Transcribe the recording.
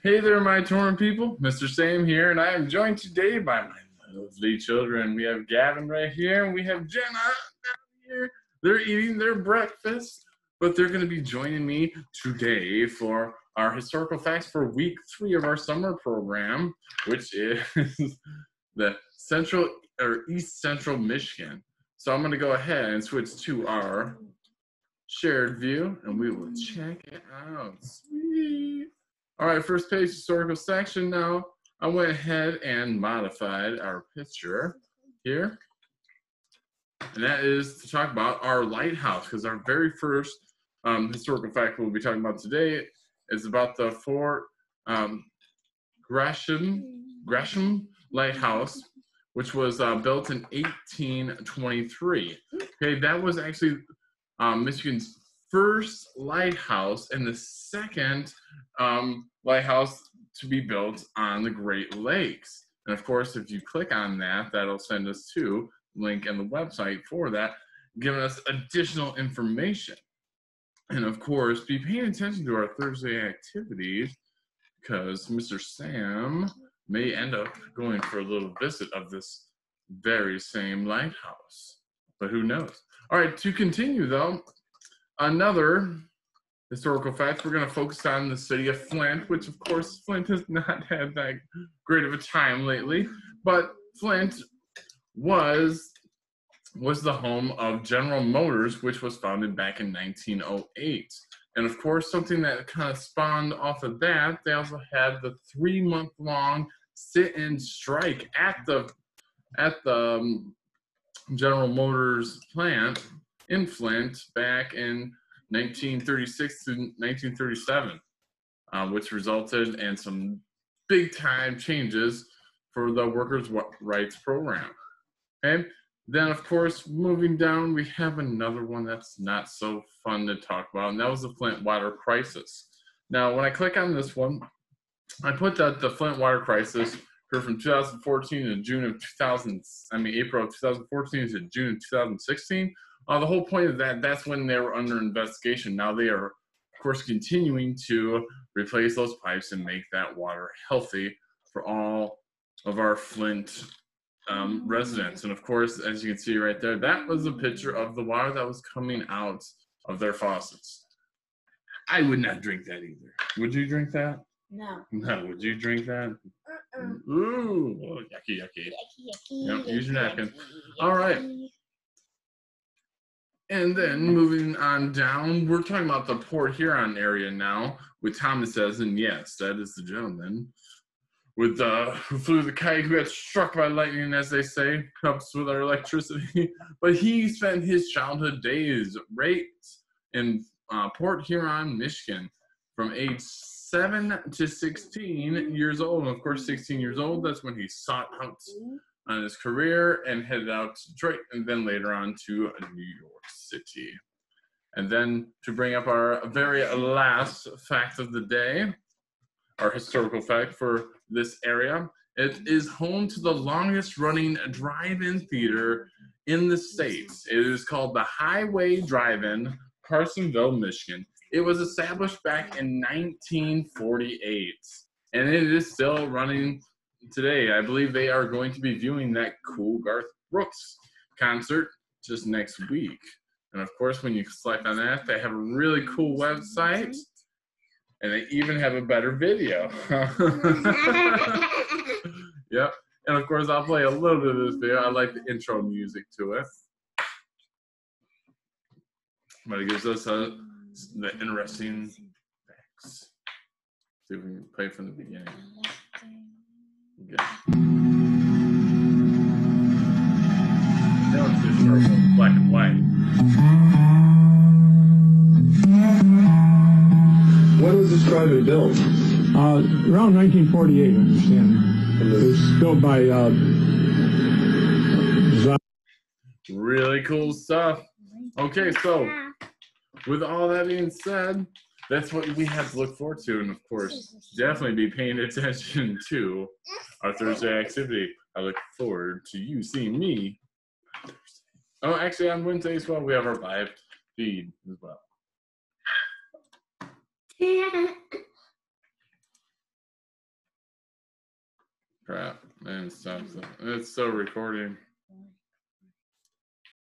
Hey there, my Huron people. Mr. Sam here, and I am joined today by my lovely children. We have Gavin right here, and we have Jenna down here. They're eating their breakfast, but they're going to be joining me today for our historical facts for week 3 of our summer program, which is the Central or East Central Michigan. So I'm going to go ahead and switch to our shared view, and we will check it out. Sweet. All right, first page, historical section. Now, I went ahead and modified our picture here. And that is to talk about our lighthouse, because our very first historical fact we'll be talking about today is about the Fort Gresham Lighthouse, which was built in 1823. Okay, that was actually Michigan's first lighthouse and the second lighthouse to be built on the Great Lakes. And of course, if you click on that, that'll send us to link in the website for that, giving us additional information. And of course, be paying attention to our Thursday activities, because Mr. Sam may end up going for a little visit of this very same lighthouse, but who knows? All right, to continue though, another historical fact, we're going to focus on the city of Flint, which of course Flint has not had that great of a time lately, but Flint was the home of General Motors, which was founded back in 1908. And of course, something that kind of spawned off of that, they also had the 3-month-long sit-in strike at the General Motors plant in Flint back in 1936 to 1937, which resulted in some big-time changes for the workers' rights program. Okay. Then, of course, moving down, we have another one that's not so fun to talk about, and that was the Flint Water crisis. Now, when I click on this one, I put that the Flint Water crisis occurred from 2014 to June of April of 2014 to June of 2016. The whole point of that's when they were under investigation. Now they are, of course, continuing to replace those pipes and make that water healthy for all of our Flint residents. And of course, as you can see right there, that was a picture of the water that was coming out of their faucets. I would not drink that either. Would you drink that? No. No. Would you drink that? Ooh, oh, yucky, yucky. Yep, use your napkin. All right. And then moving on down, we're talking about the Port Huron area now with Thomas says, and yes, that is the gentleman with who flew the kite, who got struck by lightning, as they say, helps with our electricity. But he spent his childhood days right in Port Huron, Michigan, from age 7 to 16 years old. And of course, 16 years old, that's when he sought out on his career and headed out to Detroit, and then later on to New York City. And then to bring up our very last fact of the day, our historical fact for this area, it is home to the longest running drive-in theater in the States. It is called the Highway Drive-In, Carsonville, Michigan. It was established back in 1948, and it is still running today. I believe they are going to be viewing that cool Garth Brooks concert just next week. And of course, when you select on that, they have a really cool website, and they even have a better video. Yep. And of course, I'll play a little bit of this video. I like the intro music to it. But it gives us the interesting facts. See if we can play from the beginning. Okay. That was just short, black and white. When was this drive-in built? Around 1948, I understand. It was built by Really cool stuff. Okay, so with all that being said, that's what we have to look forward to. And of course, definitely be paying attention to our Thursday activity. I look forward to you seeing me on Thursday. Oh, actually, on Wednesday as well, we have our live feed as well. Crap. Man, it stops. It's still recording.